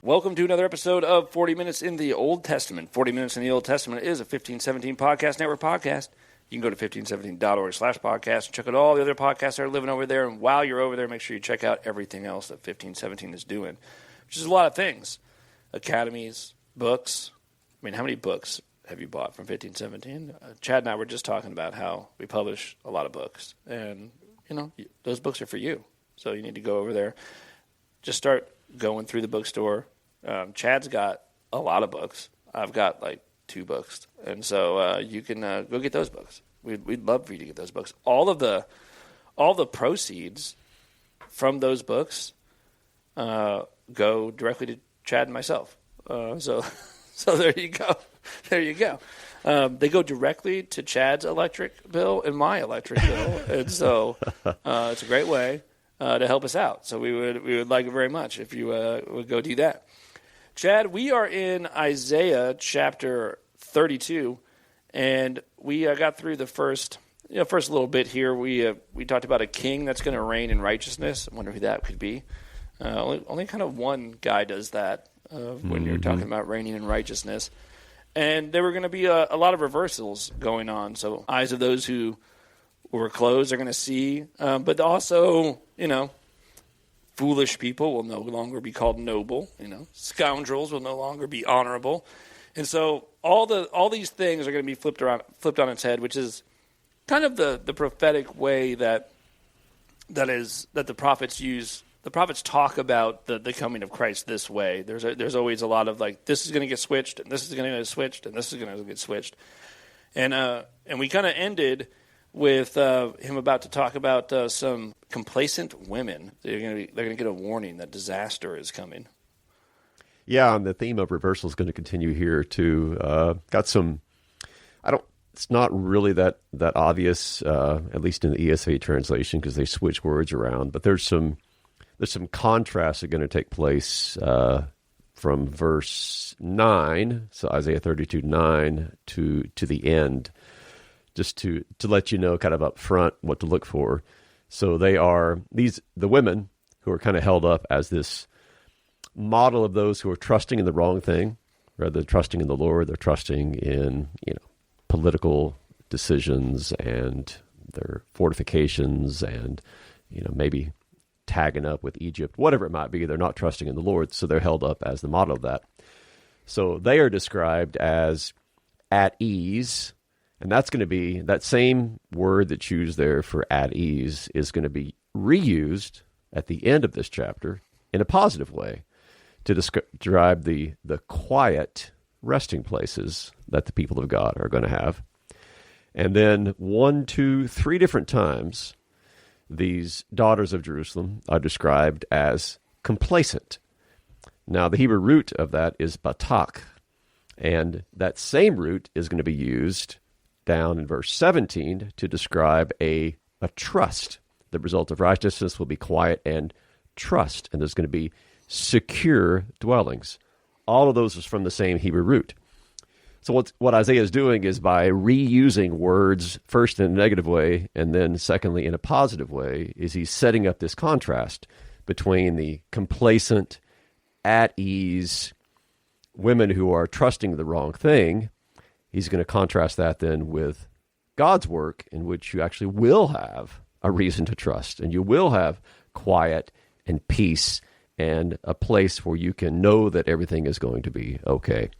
Welcome to another episode of 40 Minutes in the Old Testament. 40 Minutes in the Old Testament is a 1517 Podcast Network podcast. You can go to 1517.org/podcast and check out all the other podcasts that are living over there. And while you're over there, make sure you check out everything else that 1517 is doing, which is a lot of things. Academies, books. I mean, how many books have you bought from 1517? Chad and I were just talking about how we publish a lot of books. And, you know, those books are for you. So you need to go over there. Just start going through the bookstore. Chad's got a lot of books. I've got like 2 books. And so you can go get those books. We'd love for you to get those books. All the proceeds from those books go directly to Chad and myself. So there you go. There you go. They go directly to Chad's electric bill and my electric bill. And so it's a great way to help us out. So we would like it very much if you would go do that. Chad, we are in Isaiah chapter 32, and we got through the first little bit here. We talked about a king that's going to reign in righteousness. I wonder who that could be. Only kind of one guy does that when you're talking about reigning in righteousness. And there were going to be a lot of reversals going on. So eyes of those who were closed are going to see, but also, foolish people will no longer be called noble. Scoundrels will no longer be honorable. And so all these things are going to be flipped on its head, which is kind of the prophetic way that the prophets use. The prophets talk about the coming of Christ this way. There's always a lot of like, this is going to get switched, and this is going to get switched, and this is going to get switched. And we kind of ended with him about to talk about some complacent women. They're going to get a warning that disaster is coming. Yeah, and the theme of reversal is going to continue here too. Got some. It's not really that obvious, at least in the ESV translation, because they switch words around. But there's some contrasts that are going to take place from verse 9, so Isaiah 32:9 to the end, just to let you know kind of up front what to look for. So they are the women who are kind of held up as this model of those who are trusting in the wrong thing rather than trusting in the Lord. They're trusting in political decisions and their fortifications and maybe tagging up with Egypt, whatever it might be. They're not trusting in the Lord, so they're held up as the model of that. So they are described as at ease. And that's going to be, that same word that's used there for at ease is going to be reused at the end of this chapter in a positive way to describe the quiet resting places that the people of God are going to have. And then 1, 2, 3 different times, these daughters of Jerusalem are described as complacent. Now, the Hebrew root of that is batak, and that same root is going to be used down in verse 17 to describe a trust. The result of righteousness will be quiet and trust, and there's going to be secure dwellings. All of those is from the same Hebrew root. So what Isaiah is doing is by reusing words, first in a negative way, and then secondly in a positive way, is he's setting up this contrast between the complacent, at ease women who are trusting the wrong thing. He's going to contrast that then with God's work, in which you actually will have a reason to trust, and you will have quiet and peace and a place where you can know that everything is going to be okay.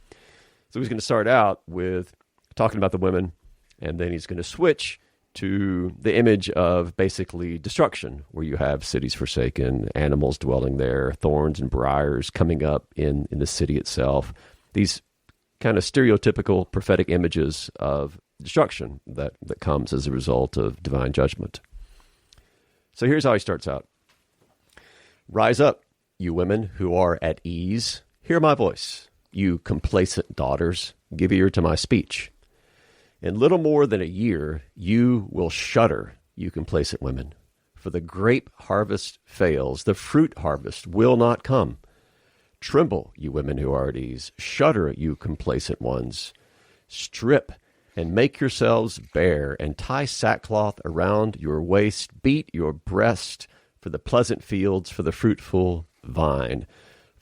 So he's going to start out with talking about the women, and then he's going to switch to the image of basically destruction, where you have cities forsaken, animals dwelling there, thorns and briars coming up in the city itself. These kind of stereotypical prophetic images of destruction that comes as a result of divine judgment. So here's how he starts out. Rise up, you women who are at ease. Hear my voice. You complacent daughters, give ear to my speech. In little more than a year, you will shudder, you complacent women. For the grape harvest fails, the fruit harvest will not come. Tremble, you women who are at ease. Shudder, you complacent ones. Strip and make yourselves bare, and tie sackcloth around your waist. Beat your breast for the pleasant fields, for the fruitful vine.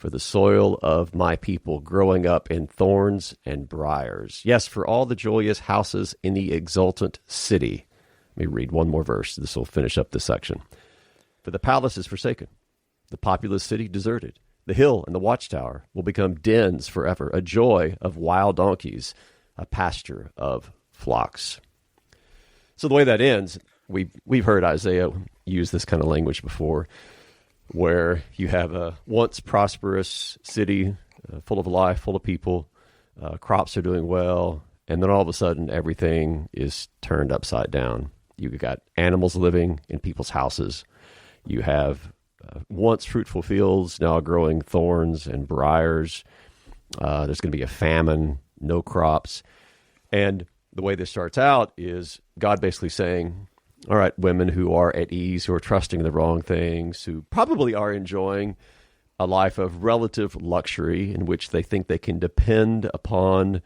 for the soil of my people growing up in thorns and briars. Yes, for all the joyous houses in the exultant city. Let me read one more verse. This will finish up this section. For the palace is forsaken, the populous city deserted. The hill and the watchtower will become dens forever, a joy of wild donkeys, a pasture of flocks. So the way that ends, we've heard Isaiah use this kind of language before, where you have a once prosperous city full of life, full of people, crops are doing well, and then all of a sudden everything is turned upside down. You've got animals living in people's houses. You have once fruitful fields now growing thorns and briars. There's going to be a famine, no crops. And the way this starts out is God basically saying, all right, women who are at ease, who are trusting the wrong things, who probably are enjoying a life of relative luxury in which they think they can depend upon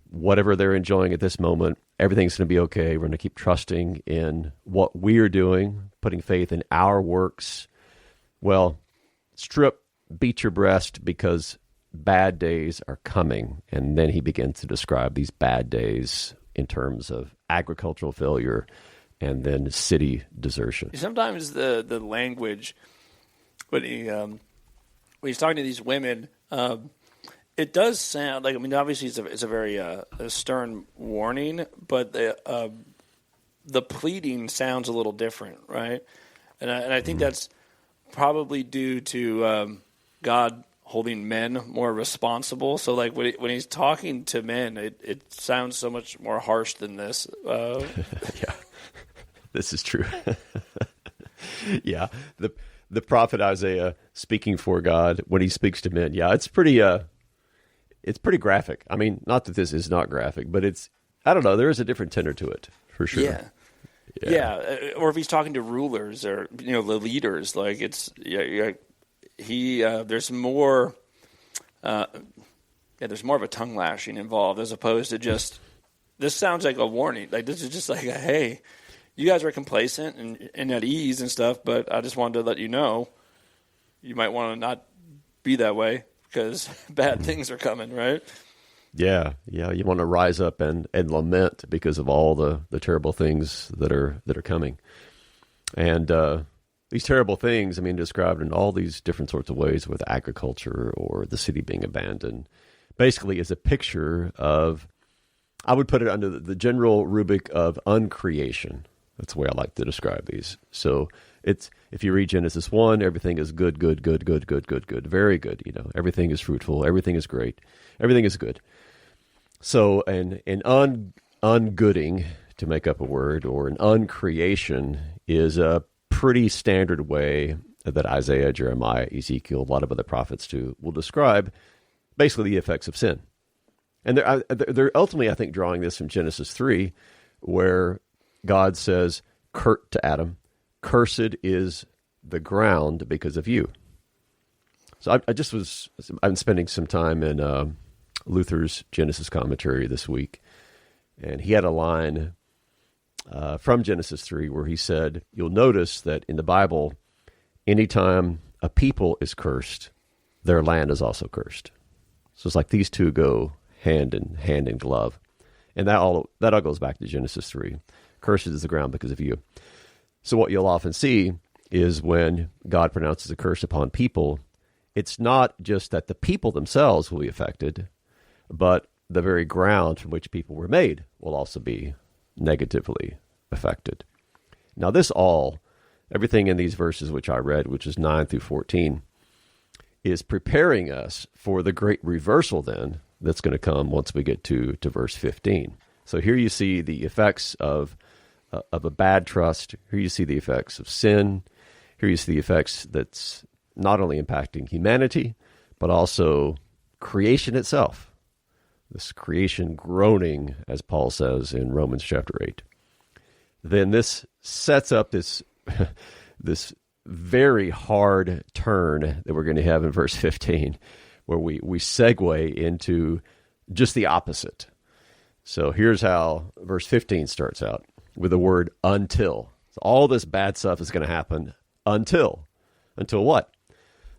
whatever they're enjoying at this moment, everything's going to be okay. We're going to keep trusting in what we're doing, putting faith in our works. Well, strip, beat your breast, because bad days are coming. And then he begins to describe these bad days in terms of agricultural failure and then city desertion. Sometimes the language, when he's talking to these women, it does sound like, I mean, obviously it's a very a stern warning, but the pleading sounds a little different, right? And I think that's probably due to God holding men more responsible. So, like, when he's talking to men, it sounds so much more harsh than this. Yeah, this is true. Yeah, the prophet Isaiah speaking for God when he speaks to men. Yeah, it's pretty graphic. I mean, not that this is not graphic, but I don't know, there is a different tenor to it, for sure. Yeah. Or if he's talking to rulers or, the leaders, like there's more there's more of a tongue lashing involved as opposed to just, this sounds like a warning. Like, this is just like, hey, you guys are complacent and at ease and stuff, but I just wanted to let you know you might want to not be that way because bad things are coming, right? Yeah. You want to rise up and lament because of all the terrible things that are coming. And these terrible things, I mean, described in all these different sorts of ways with agriculture or the city being abandoned, basically is a picture of, I would put it under the general rubric of uncreation. That's the way I like to describe these. So if you read Genesis 1, everything is good, very good. Everything is fruitful, everything is great, everything is good. So an ungooding, to make up a word, or an uncreation is a pretty standard way that Isaiah, Jeremiah, Ezekiel, a lot of other prophets too, will describe basically the effects of sin. And they're ultimately, I think, drawing this from Genesis 3, where God says to Adam, "Cursed is the ground because of you." So I'm spending some time in Luther's Genesis commentary this week, and he had a line from Genesis 3 where he said, you'll notice that in the Bible, anytime a people is cursed, their land is also cursed. So it's like these two go hand in glove. And that all goes back to Genesis 3. Cursed is the ground because of you. So what you'll often see is when God pronounces a curse upon people, it's not just that the people themselves will be affected, but the very ground from which people were made will also be negatively affected. Now everything in these verses which I read, which is 9 through 14, is preparing us for the great reversal then that's going to come once we get to verse 15. So here you see the effects of a bad trust. Here you see the effects of sin. Here you see the effects that's not only impacting humanity, but also creation itself. This creation groaning, as Paul says in Romans chapter 8. Then this sets up this very hard turn that we're going to have in verse 15, where we segue into just the opposite. So here's how verse 15 starts out, with the word until. So all this bad stuff is going to happen until what?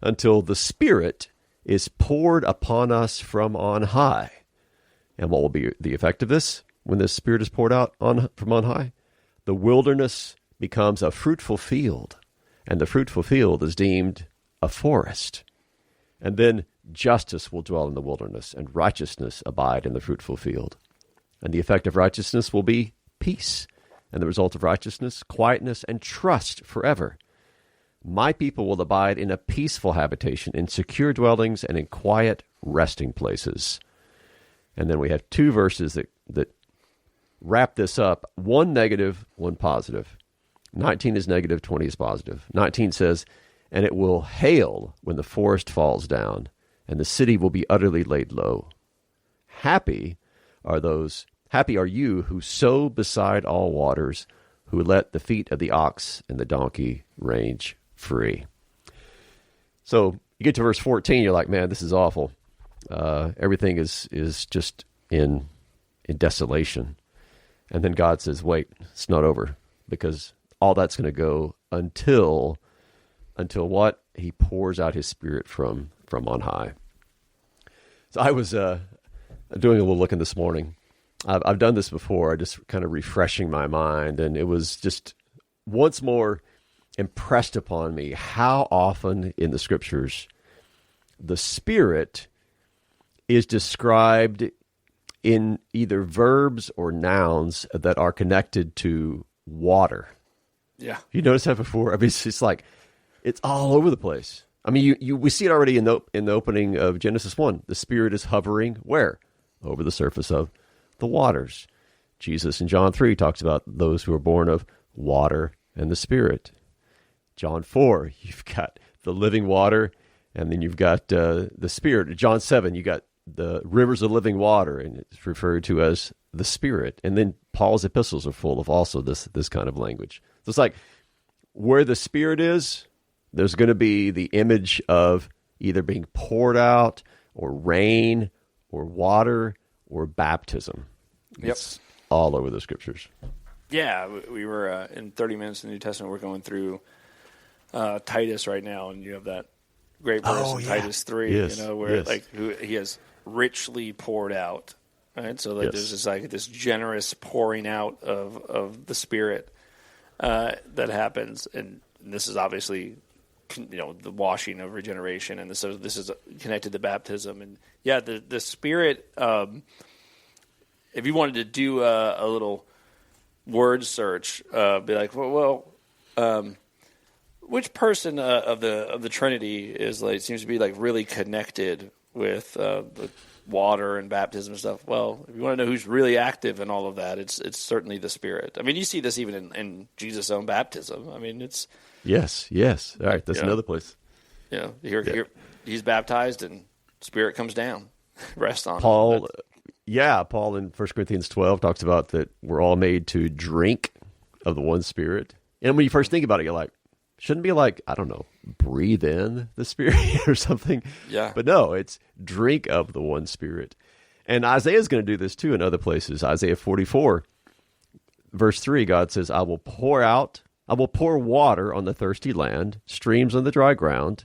Until the Spirit is poured upon us from on high. And what will be the effect of this when the Spirit is poured out from on high? The wilderness becomes a fruitful field, and the fruitful field is deemed a forest. And then justice will dwell in the wilderness, and righteousness abide in the fruitful field. And the effect of righteousness will be peace, and the result of righteousness, quietness and trust forever. My people will abide in a peaceful habitation, in secure dwellings, and in quiet resting places. And then we have two verses that wrap this up, one negative, one positive. 19 is negative, 20 is positive. 19 says, and it will hail when the forest falls down, and the city will be utterly laid low. Happy are you who sow beside all waters, who let the feet of the ox and the donkey range free. So you get to verse 14, you're like, man, this is awful. Everything is just in desolation. And then God says, wait, it's not over, because all that's going to go until what? He pours out his Spirit from on high. So I was doing a little looking this morning. I've done this before, just kind of refreshing my mind, and it was just once more impressed upon me how often in the Scriptures the Spirit is described in either verbs or nouns that are connected to water. Yeah. You noticed that before? I mean, it's like, it's all over the place. I mean, we see it already in the opening of Genesis 1. The Spirit is hovering where? Over the surface of the waters. Jesus in John 3 talks about those who are born of water and the Spirit. John 4, you've got the living water, and then you've got the Spirit. John 7, you got the rivers of living water, and it's referred to as the Spirit. And then Paul's epistles are full of also this kind of language. So it's like where the Spirit is, there's going to be the image of either being poured out or rain or water or baptism. Yep. It's all over the Scriptures. Yeah, we were in 30 minutes in the New Testament. We're going through Titus right now, and you have that great verse in Titus 3, yes. where yes. he has richly poured out. Right, so yes. there's this generous pouring out of the Spirit that happens, and this is obviously the washing of regeneration, and so this is connected to baptism, and the Spirit. If you wanted to do a little word search, be like, which person of the Trinity seems to be really connected with the water and baptism and stuff? Well, if you want to know who's really active in all of that, it's certainly the Spirit. I mean, you see this even in Jesus' own baptism. I mean, it's yes. All right, that's another place. Here, he's baptized and Spirit comes down, rests on Paul. him. Paul in 1 Corinthians 12 talks about that we're all made to drink of the one Spirit. And when you first think about it, you're like, shouldn't be like, I don't know, breathe in the Spirit or something. Yeah. But no, it's drink of the one Spirit. And Isaiah's going to do this too in other places. Isaiah 44, verse 3, God says, I will pour water on the thirsty land, streams on the dry ground.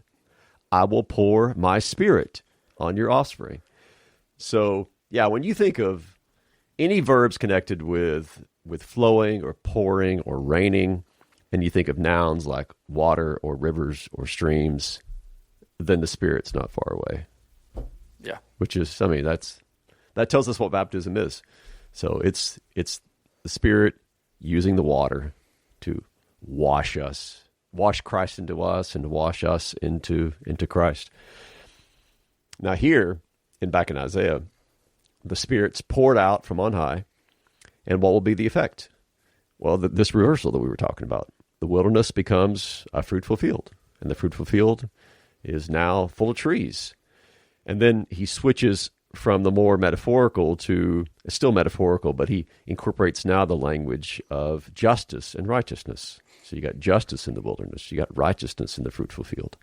I will pour my Spirit on your offspring. So, when you think of any verbs connected with flowing or pouring or raining, and you think of nouns like water or rivers or streams, then the Spirit's not far away. Yeah. Which is, that tells us what baptism is. So it's the Spirit using the water to wash us, wash Christ into us, and to wash us into Christ. Now here, back in Isaiah, the Spirit's poured out from on high, and what will be the effect? Well, this reversal that we were talking about. The wilderness becomes a fruitful field, and the fruitful field is now full of trees. And then he switches from the more metaphorical to, it's still metaphorical, but he incorporates now the language of justice and righteousness. So you got justice in the wilderness, you got righteousness in the fruitful field.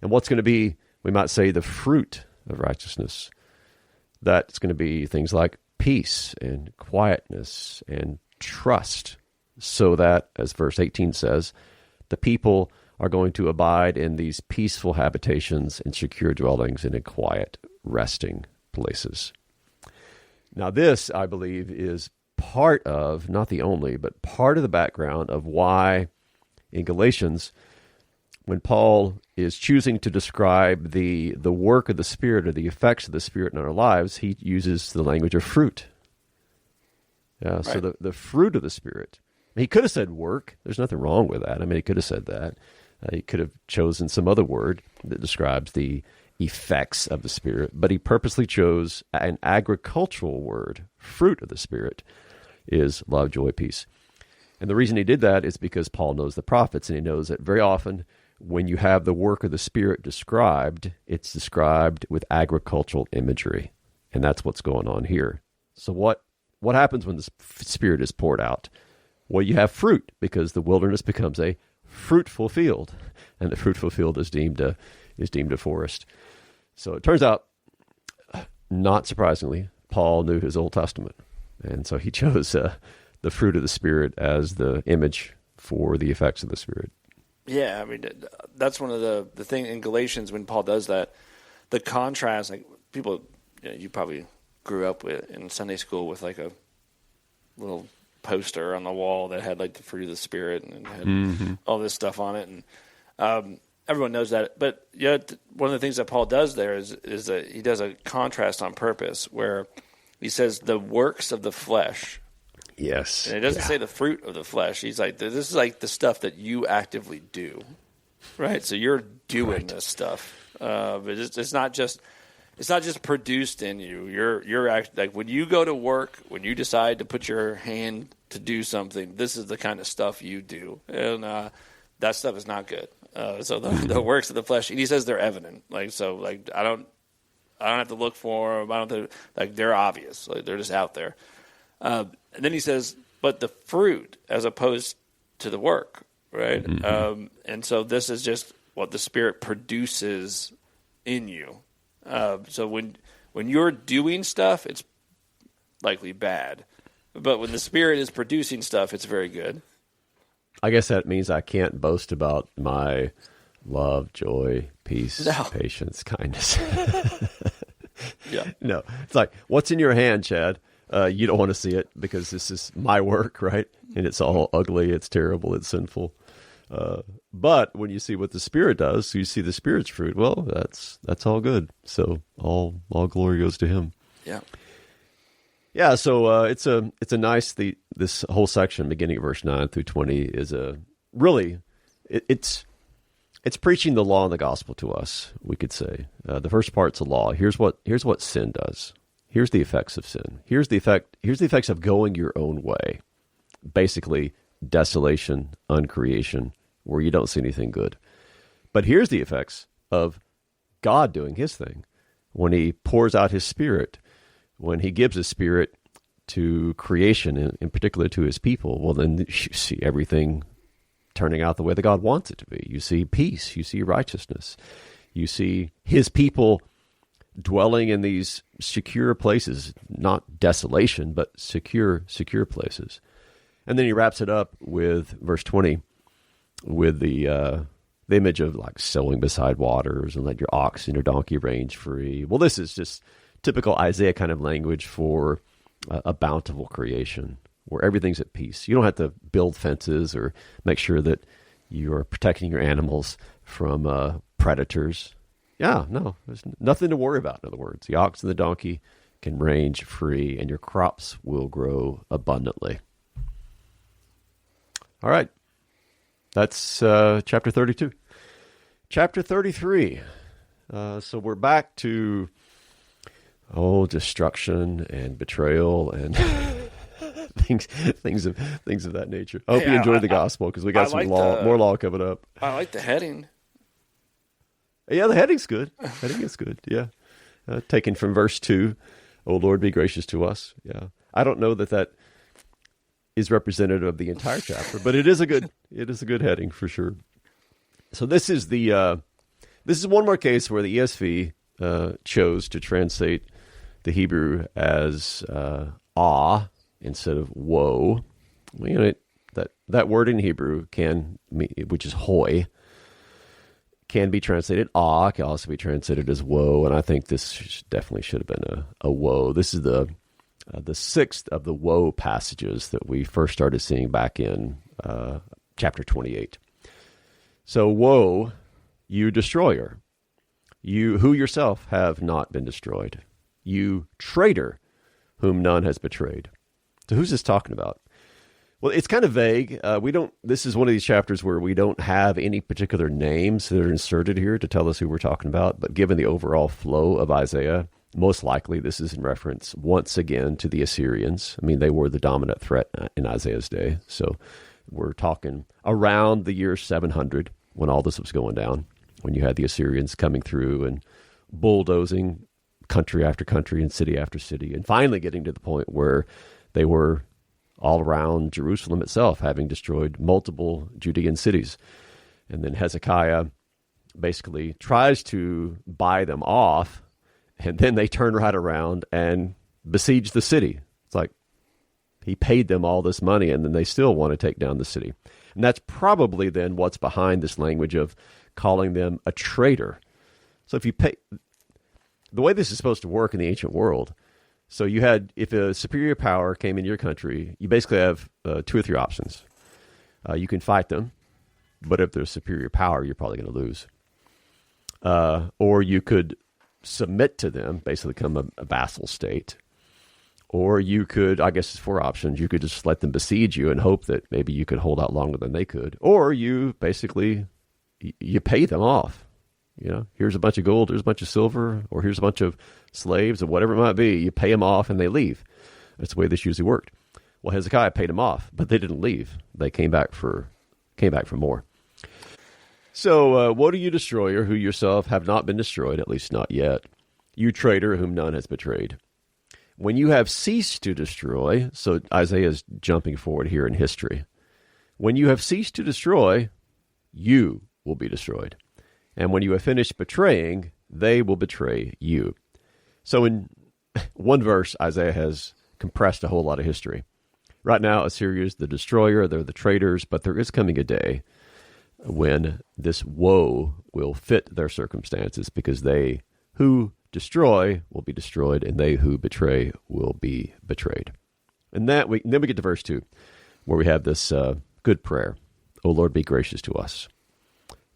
And what's going to be, we might say, the fruit of righteousness? That's going to be things like peace and quietness and trust, so that, as verse 18 says, the people are going to abide in these peaceful habitations and secure dwellings and in quiet resting places. Now this, I believe, is part of, not the only, but part of the background of why in Galatians, when Paul is choosing to describe the work of the Spirit or the effects of the Spirit in our lives, he uses the language of fruit. Yeah, right. So the fruit of the Spirit. He could have said work. There's nothing wrong with that. I mean, he could have said that. He could have chosen some other word that describes the effects of the Spirit, but he purposely chose an agricultural word. Fruit of the Spirit is love, joy, peace. And the reason he did that is because Paul knows the prophets, and he knows that very often when you have the work of the Spirit described, it's described with agricultural imagery. And that's what's going on here. So what happens when the Spirit is poured out? Well, you have fruit, because the wilderness becomes a fruitful field, and the fruitful field is deemed a forest. So it turns out, not surprisingly, Paul knew his Old Testament, and so he chose the fruit of the Spirit as the image for the effects of the Spirit. Yeah, I mean, that's one of the thing in Galatians when Paul does that, the contrast, like people, you probably grew up with in Sunday school with like a little poster on the wall that had like the fruit of the Spirit and had all this stuff on it, and everyone knows that. But one of the things that Paul does there is that he does a contrast on purpose, where he says the works of the flesh. Yes, and it doesn't say the fruit of the flesh. He's like, this is like the stuff that you actively do, right? So you're doing this stuff. But it's not just produced in you. You're like when you go to work, when you decide to put your hand to do something, this is the kind of stuff you do, and that stuff is not good. So the works of the flesh, and he says they're evident. Like so, like I don't have to look for them. I don't have to, like they're obvious. Like they're just out there. And then he says, but the fruit as opposed to the work, right? Mm-hmm. And so this is just what the Spirit produces in you. So when you're doing stuff, it's likely bad. But when the Spirit is producing stuff, it's very good. I guess that means I can't boast about my love, joy, peace, patience, kindness. Yeah. No, it's like, what's in your hand, Chad? You don't want to see it because this is my work, right? And it's all ugly, it's terrible, it's sinful. But when you see what the Spirit does, you see the Spirit's fruit. Well, that's all good. So all glory goes to Him. Yeah. Yeah. So it's a nice this whole section beginning of verse 9 through 20 is it's preaching the law and the gospel to us. We could say the first part's the law. Here's what sin does. Here's the effects of sin. Here's the effects of going your own way. Basically, desolation, uncreation, where you don't see anything good. But here's the effects of God doing His thing. When He pours out His Spirit, when He gives His Spirit to creation, in particular to His people, well, then you see everything turning out the way that God wants it to be. You see peace. You see righteousness. You see His people dwelling in these secure places, not desolation, but secure places. And then he wraps it up with verse 20, with the image of like sowing beside waters and let your ox and your donkey range free. Well, this is just typical Isaiah kind of language for a bountiful creation where everything's at peace. You don't have to build fences or make sure that you are protecting your animals from predators. Yeah, no, there's nothing to worry about, in other words. The ox and the donkey can range free, and your crops will grow abundantly. All right, that's chapter 32. Chapter 33. So we're back to, destruction and betrayal and things of that nature. I hope you enjoyed the gospel, because we got some more law coming up. I like the heading. Yeah, the heading's good. Heading is good, yeah. Taken from verse 2, O Lord, be gracious to us. Yeah, I don't know that is representative of the entire chapter, but it is a good heading for sure. So this is one more case where the ESV chose to translate the Hebrew as ah instead of woe. That word in Hebrew can mean, which is hoy. can be translated awe, can also be translated as woe, and I think this definitely should have been a woe. This is the sixth of the woe passages that we first started seeing back in chapter 28. So, woe, you destroyer, you who yourself have not been destroyed, you traitor, whom none has betrayed. So who's this talking about? Well, it's kind of vague. This is one of these chapters where we don't have any particular names that are inserted here to tell us who we're talking about, but given the overall flow of Isaiah, most likely this is in reference once again to the Assyrians. I mean, they were the dominant threat in Isaiah's day. So we're talking around the year 700 when all this was going down, when you had the Assyrians coming through and bulldozing country after country and city after city, and finally getting to the point where they were all around Jerusalem itself, having destroyed multiple Judean cities. And then Hezekiah basically tries to buy them off, and then they turn right around and besiege the city. It's like he paid them all this money, and then they still want to take down the city. And that's probably then what's behind this language of calling them a traitor. So if you pay, the way this is supposed to work in the ancient world, so you had, if a superior power came into your country, you basically have 2 or 3 options. You can fight them, but if they're a superior power, you're probably going to lose. Or you could submit to them, basically become a vassal state. Or you could, I guess it's 4 options, you could just let them besiege you and hope that maybe you could hold out longer than they could. Or you basically, you pay them off. You know, here's a bunch of gold, here's a bunch of silver, or here's a bunch of slaves, or whatever it might be. You pay them off and they leave. That's the way this usually worked. Well, Hezekiah paid them off, but they didn't leave. They came back for more. So, woe to you, destroyer, who yourself have not been destroyed, at least not yet. You traitor, whom none has betrayed. When you have ceased to destroy, so Isaiah is jumping forward here in history. When you have ceased to destroy, you will be destroyed. And when you have finished betraying, they will betray you. So in one verse, Isaiah has compressed a whole lot of history. Right now, Assyria is the destroyer, they're the traitors, but there is coming a day when this woe will fit their circumstances, because they who destroy will be destroyed, and they who betray will be betrayed. And then we get to verse 2, where we have this good prayer. O Lord, be gracious to us.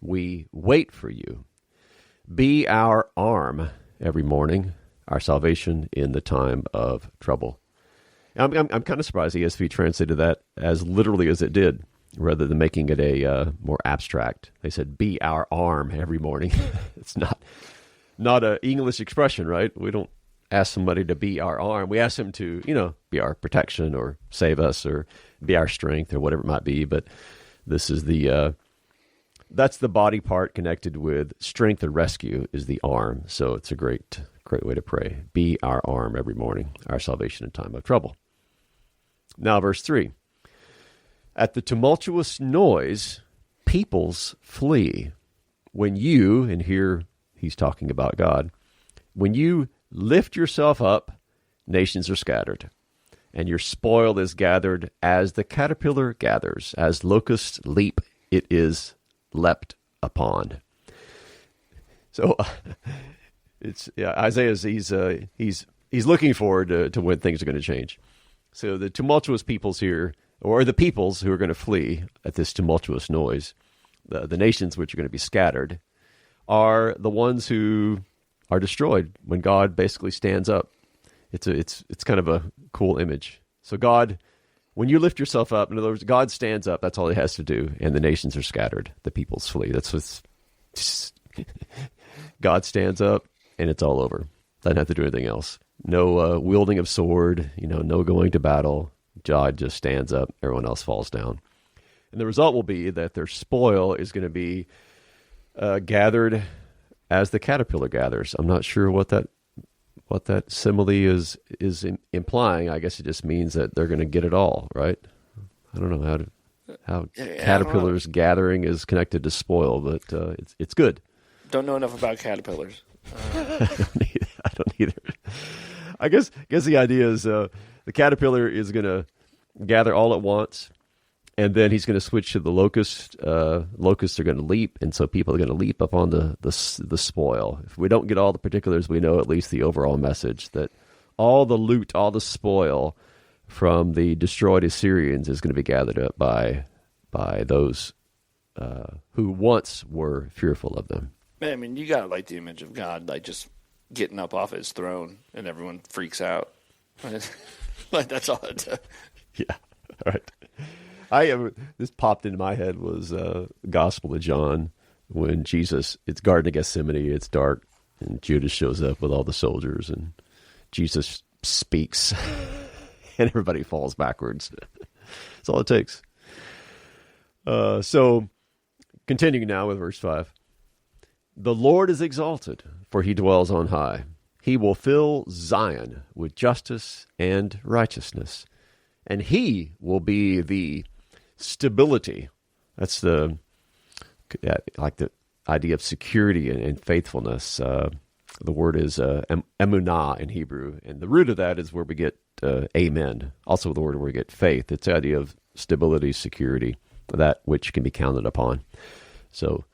We wait for you. Be our arm every morning, our salvation in the time of trouble. I'm kind of surprised the ESV translated that as literally as it did, rather than making it a more abstract. They said, be our arm every morning. It's not an English expression, right? We don't ask somebody to be our arm. We ask them to, be our protection or save us or be our strength or whatever it might be. But this is that's the body part connected with strength and rescue is the arm. So it's a great way to pray. Be our arm every morning, our salvation in time of trouble. Now, verse 3. At the tumultuous noise, peoples flee. When you, and here he's talking about God, when you lift yourself up, nations are scattered, and your spoil is gathered as the caterpillar gathers, as locusts leap, it is leapt upon. So Isaiah's he's looking forward to when things are going to change. So the tumultuous peoples here, or the peoples who are going to flee at this tumultuous noise, the nations which are going to be scattered, are the ones who are destroyed when God basically stands up. It's kind of a cool image. So God, when you lift yourself up, in other words, God stands up, that's all he has to do, and the nations are scattered, the peoples flee. That's what's God stands up, and it's all over. Doesn't have to do anything else. No wielding of sword, no going to battle. God just stands up, everyone else falls down. And the result will be that their spoil is going to be gathered as the caterpillar gathers. I'm not sure what that simile is implying. I guess it just means that they're going to get it all, right? I don't know how caterpillars gathering is connected to spoil, but it's good. Don't know enough about caterpillars. I don't either. I guess the idea is the caterpillar is going to gather all at once, And then he's going to switch to the locust. Locusts are going to leap, and so people are going to leap up on the spoil. If we don't get all the particulars, we know at least the overall message that all the loot, all the spoil from the destroyed Assyrians is going to be gathered up by those who once were fearful of them. Man, I mean, you got like the image of God, like just getting up off his throne, and everyone freaks out. Like that's all it does. Yeah, right. This popped into my head was Gospel of John when Jesus, it's Garden of Gethsemane, it's dark, and Judas shows up with all the soldiers, and Jesus speaks, and everybody falls backwards. That's all it takes. So, continuing now with verse 5. The Lord is exalted, for he dwells on high. He will fill Zion with justice and righteousness, and he will be the stability. That's the idea of security and faithfulness. The word is emunah in Hebrew, and the root of that is where we get amen. Also the word where we get faith. It's the idea of stability, security, that which can be counted upon. So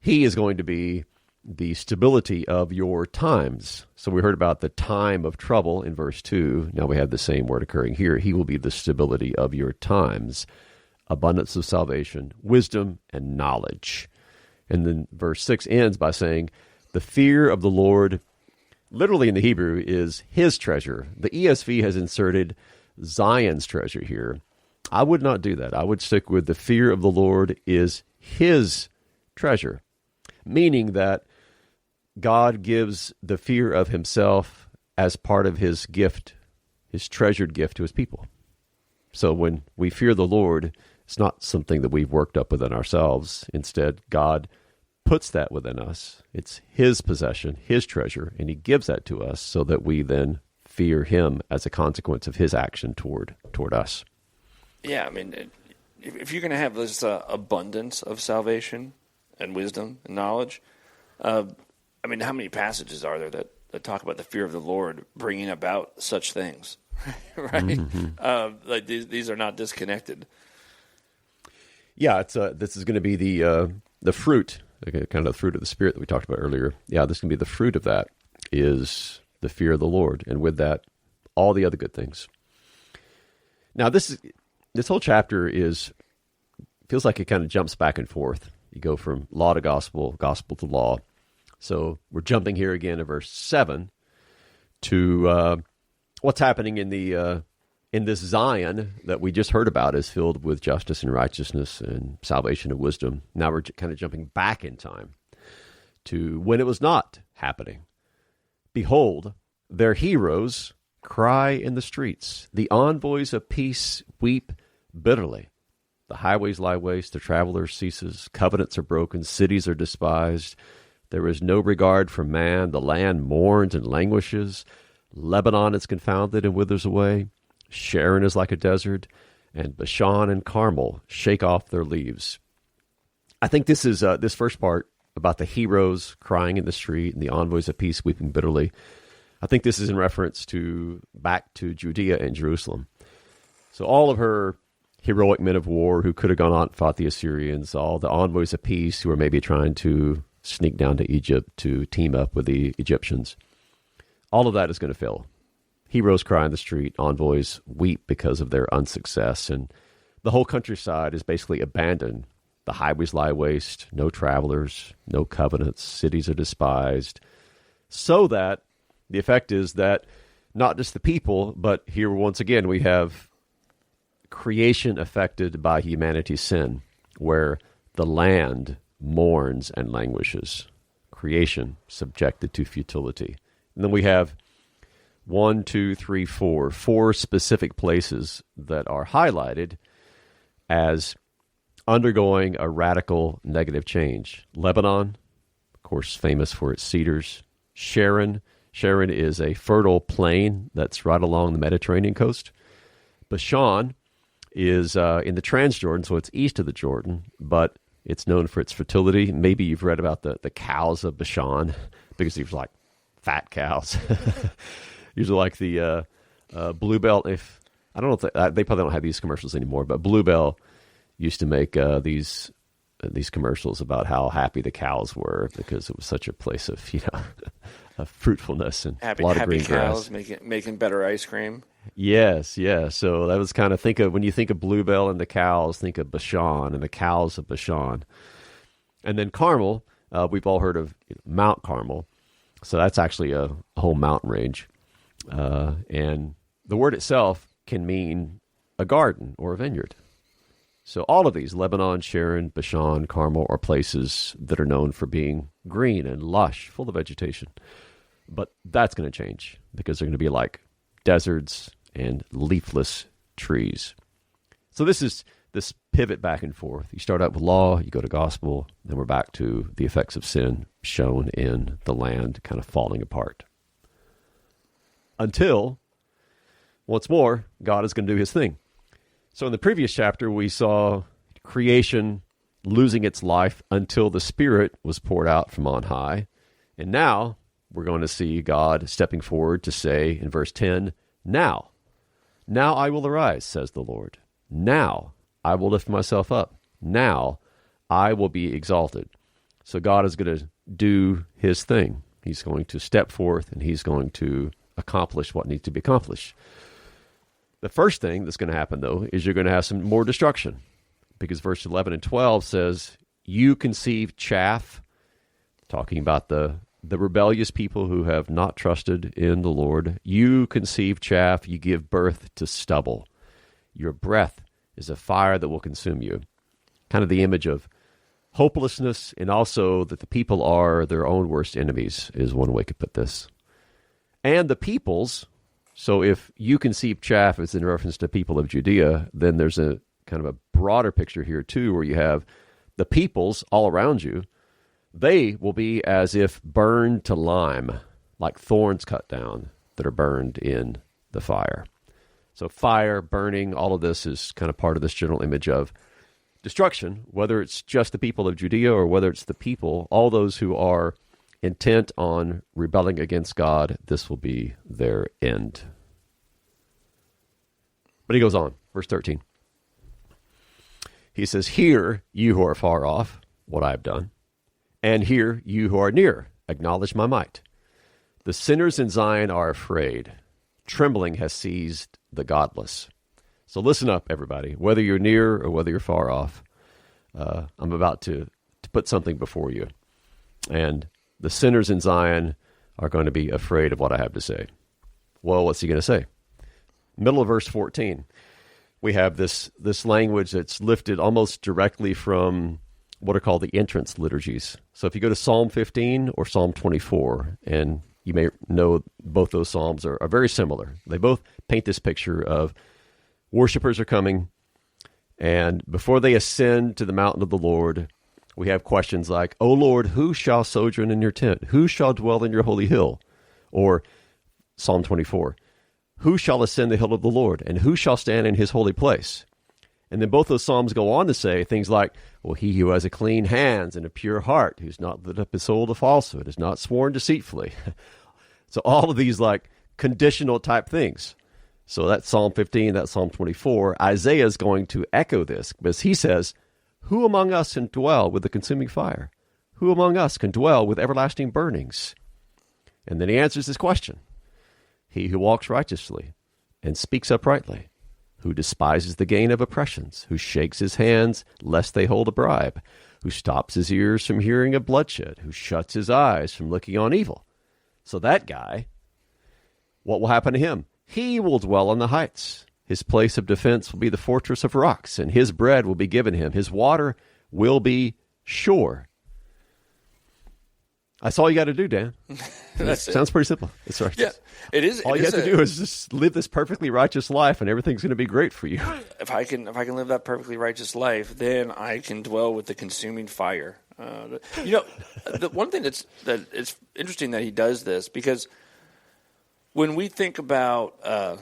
he is going to be the stability of your times. So we heard about the time of trouble in verse 2. Now we have the same word occurring here. He will be the stability of your times, abundance of salvation, wisdom, and knowledge. And then verse 6 ends by saying, the fear of the Lord, literally in the Hebrew, is his treasure. The ESV has inserted Zion's treasure here. I would not do that. I would stick with the fear of the Lord is his treasure, meaning that God gives the fear of himself as part of his gift, his treasured gift to his people. So when we fear the Lord, it's not something that we've worked up within ourselves. Instead, God puts that within us. It's his possession, his treasure, and he gives that to us so that we then fear him as a consequence of his action toward us. Yeah, I mean, if you're going to have this abundance of salvation and wisdom and knowledge, I mean, how many passages are there that talk about the fear of the Lord bringing about such things, right? Mm-hmm. Like these are not disconnected. Yeah, this is going to be the fruit, kind of the fruit of the Spirit that we talked about earlier. Yeah, this is going to be the fruit of that is the fear of the Lord, and with that, all the other good things. Now, this whole chapter feels like it kind of jumps back and forth. You go from law to gospel, gospel to law. So we're jumping here again in verse 7 to what's happening in this Zion that we just heard about is filled with justice and righteousness and salvation and wisdom. Now we're kind of jumping back in time to when it was not happening. Behold, their heroes cry in the streets. The envoys of peace weep bitterly. The highways lie waste, the traveler ceases, covenants are broken, cities are despised. There is no regard for man. The land mourns and languishes. Lebanon is confounded and withers away. Sharon is like a desert, and Bashan and Carmel shake off their leaves. I think this is this first part about the heroes crying in the street and the envoys of peace weeping bitterly. I think this is in reference back to Judea and Jerusalem. So all of her heroic men of war who could have gone out and fought the Assyrians, all the envoys of peace who are maybe trying to sneak down to Egypt to team up with the Egyptians. All of that is going to fail. Heroes cry in the street, envoys weep because of their unsuccess, and the whole countryside is basically abandoned. The highways lie waste, no travelers, no covenants, cities are despised. So that the effect is that not just the people, but here once again we have creation affected by humanity's sin, where the land mourns and languishes. Creation subjected to futility. And then we have 4 specific places that are highlighted as undergoing a radical negative change. Lebanon, of course, famous for its cedars. Sharon is a fertile plain that's right along the Mediterranean coast. Bashan is in the Transjordan, so it's east of the Jordan, but it's known for its fertility. Maybe you've read about the cows of Bashan, because these are like fat cows. Usually like the Bluebell. I don't know if they probably don't have these commercials anymore, but Bluebell used to make these commercials about how happy the cows were because it was such a place of of fruitfulness and a lot of green cows grass. making better ice cream. Yes, yeah. So that was kind of when you think of Bluebell and the cows, think of Bashan and the cows of Bashan. And then Carmel, we've all heard of Mount Carmel. So that's actually a whole mountain range. And the word itself can mean a garden or a vineyard. So all of these, Lebanon, Sharon, Bashan, Carmel, are places that are known for being green and lush, full of vegetation. But that's going to change because they're going to be like deserts and leafless trees. So this is this pivot back and forth. You start out with law, you go to gospel, then we're back to the effects of sin shown in the land kind of falling apart. Until, once more, God is going to do his thing. So in the previous chapter, we saw creation losing its life until the Spirit was poured out from on high. And now we're going to see God stepping forward to say in verse 10, Now I will arise, says the Lord. Now I will lift myself up. Now I will be exalted. So God is going to do his thing. He's going to step forth and he's going to accomplish what needs to be accomplished. The first thing that's going to happen, though, is you're going to have some more destruction. Because verse 11 and 12 says, You conceive chaff, talking about the rebellious people who have not trusted in the Lord. You conceive chaff, you give birth to stubble. Your breath is a fire that will consume you. Kind of the image of hopelessness, and also that the people are their own worst enemies is one way to put this. And the peoples, so if you conceive chaff is in reference to people of Judea, then there's a kind of a broader picture here too, where you have the peoples all around you. They will be as if burned to lime, like thorns cut down that are burned in the fire. So fire, burning, all of this is kind of part of this general image of destruction, whether it's just the people of Judea or whether it's the people, all those who are intent on rebelling against God, this will be their end. But he goes on, verse 13. He says, Hear, you who are far off, what I have done, and hear, you who are near, acknowledge my might. The sinners in Zion are afraid. Trembling has seized the godless. So listen up, everybody, whether you're near or whether you're far off. I'm about to put something before you. And the sinners in Zion are going to be afraid of what I have to say. Well, what's he going to say? Middle of verse 14, we have this language that's lifted almost directly from what are called the entrance liturgies. So if you go to Psalm 15 or Psalm 24, and you may know both those psalms are very similar. They both paint this picture of worshipers are coming, and before they ascend to the mountain of the Lord, we have questions like, O Lord, who shall sojourn in your tent? Who shall dwell in your holy hill? Or Psalm 24, who shall ascend the hill of the Lord? And who shall stand in his holy place? And then both those psalms go on to say things like, well, he who has a clean hands and a pure heart, who's not lifted up his soul to falsehood, has not sworn deceitfully. So all of these like conditional type things. So that's Psalm 15, that's Psalm 24. Isaiah is going to echo this because he says, who among us can dwell with the consuming fire? Who among us can dwell with everlasting burnings? And then he answers this question. He who walks righteously and speaks uprightly, who despises the gain of oppressions, who shakes his hands lest they hold a bribe, who stops his ears from hearing of bloodshed, who shuts his eyes from looking on evil. So that guy, what will happen to him? He will dwell on the heights. His place of defense will be the fortress of rocks, and his bread will be given him. His water will be sure. That's all you got to do, Dan. Sounds pretty simple. It's right. Yeah, it is. All you have to do is just live this perfectly righteous life, and everything's going to be great for you. If I can live that perfectly righteous life, then I can dwell with the consuming fire. The one thing that it's interesting that he does this, because when we think about a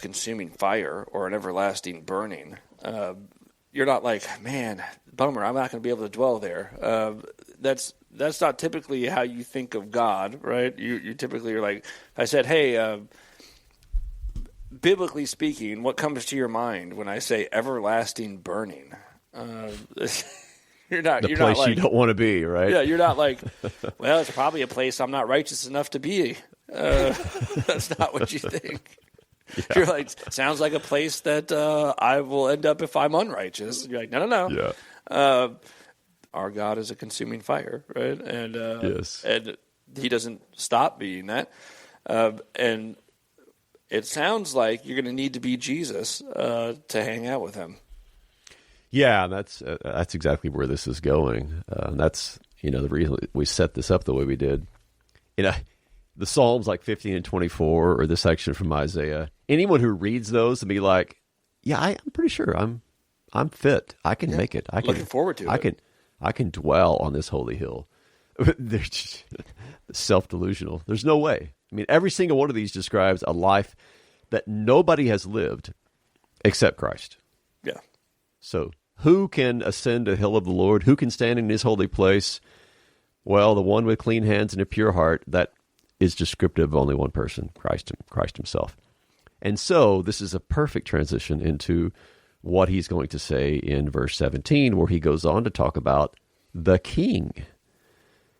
consuming fire or an everlasting burning, you're not like, man, bummer, I'm not going to be able to dwell there. That's not typically how you think of God, right? You typically are like, I said, hey, biblically speaking, what comes to your mind when I say everlasting burning? You're not place like, you don't want to be, right? Yeah, you're not like, well, it's probably a place I'm not righteous enough to be. That's not what you think. Yeah. You're like, sounds like a place that I will end up if I'm unrighteous. You're like, no. Yeah. Our God is a consuming fire, right? And yes, and He doesn't stop being that. And it sounds like you're going to need to be Jesus to hang out with Him. Yeah, that's exactly where this is going. And that's the reason we set this up the way we did. The Psalms like 15 and 24, or the section from Isaiah. Anyone who reads those and be like, "Yeah, I'm pretty sure I'm fit. I can make it. Looking forward to it. I can dwell on this holy hill." They're just self-delusional. There's no way. I mean, every single one of these describes a life that nobody has lived except Christ. Yeah. So who can ascend the hill of the Lord? Who can stand in His holy place? Well, the one with clean hands and a pure heart. That is descriptive of only one person, Christ Himself. And so this is a perfect transition into what He's going to say in verse 17, where He goes on to talk about the King.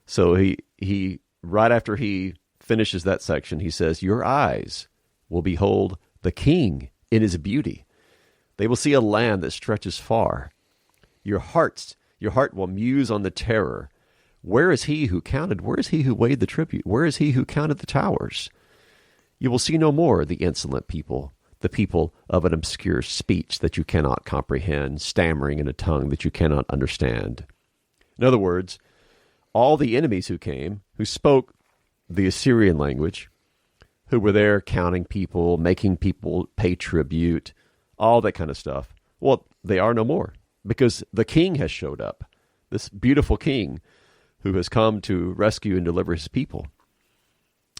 So he right after he finishes that section, he says, "Your eyes will behold the King in His beauty. They will see a land that stretches far. Your heart will muse on the terror. Where is He who counted? Where is He who weighed the tribute? Where is He who counted the towers? You will see no more the insolent people, the people of an obscure speech that you cannot comprehend, stammering in a tongue that you cannot understand." In other words, all the enemies who came, who spoke the Assyrian language, who were there counting people, making people pay tribute, all that kind of stuff, well, they are no more, because the King has showed up, this beautiful King who has come to rescue and deliver His people.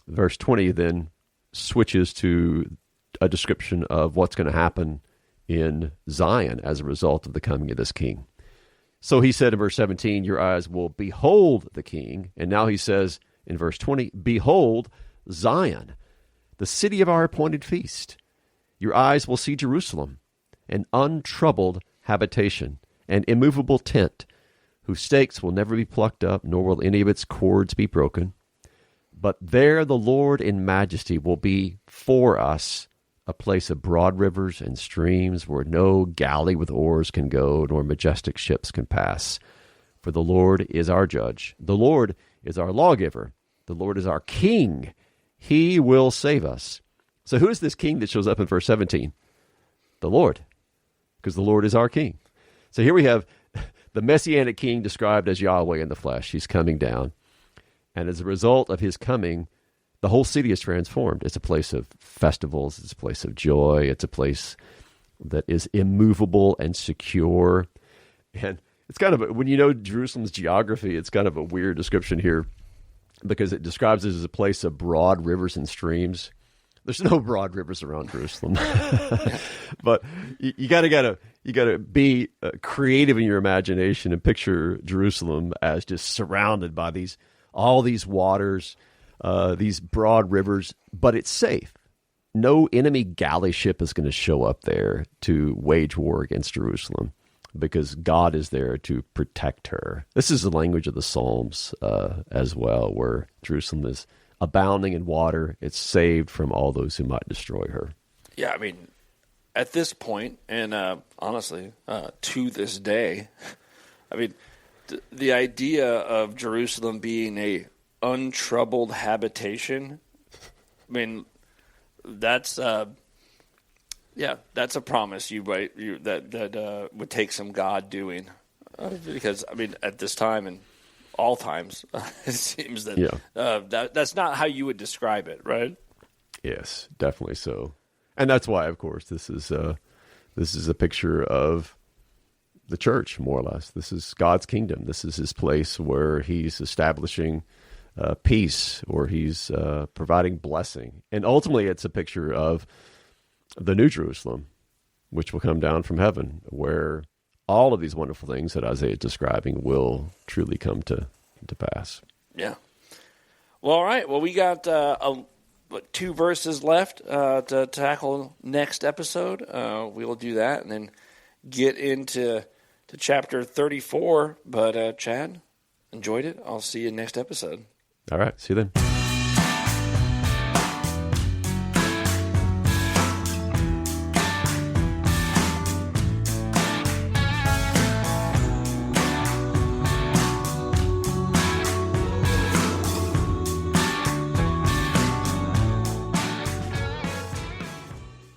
Verse 20 then switches to a description of what's going to happen in Zion as a result of the coming of this King. So He said in verse 17, "Your eyes will behold the King." And now He says in verse 20, "Behold Zion, the city of our appointed feast. Your eyes will see Jerusalem, an untroubled habitation, an immovable tent, whose stakes will never be plucked up, nor will any of its cords be broken. But there the Lord in majesty will be for us, a place of broad rivers and streams, where no galley with oars can go, nor majestic ships can pass. For the Lord is our judge. The Lord is our lawgiver. The Lord is our King. He will save us." So who is this King that shows up in verse 17? The Lord, because the Lord is our King. So here we have the Messianic King described as Yahweh in the flesh. He's coming down. And as a result of His coming, the whole city is transformed. It's a place of festivals. It's a place of joy. It's a place that is immovable and secure. And it's kind of, when you know Jerusalem's geography, it's kind of a weird description here, because it describes it as a place of broad rivers and streams. There's no broad rivers around Jerusalem, but you gotta be creative in your imagination and picture Jerusalem as just surrounded by all these waters, these broad rivers, but it's safe. No enemy galley ship is going to show up there to wage war against Jerusalem, because God is there to protect her. This is the language of the Psalms as well, where Jerusalem is abounding in water. It's saved from all those who might destroy her. Yeah, I mean, at this point, and honestly, to this day, I mean, the idea of Jerusalem being a untroubled habitation, I mean, that's that's a promise that would take some God doing, because I mean, at this time and all times, it seems that that's not how you would describe it, right? Yes, definitely so. And that's why, of course, this is a picture of the church, more or less. This is God's kingdom. This is His place where He's establishing peace, or He's providing blessing. And ultimately, it's a picture of the New Jerusalem, which will come down from heaven, where all of these wonderful things that Isaiah is describing will truly come to pass. Yeah. Well, all right. Well, we got 2 verses left to tackle next episode. We will do that and then get into chapter 34. But Chad, enjoyed it. I'll see you next episode. All right. See you then.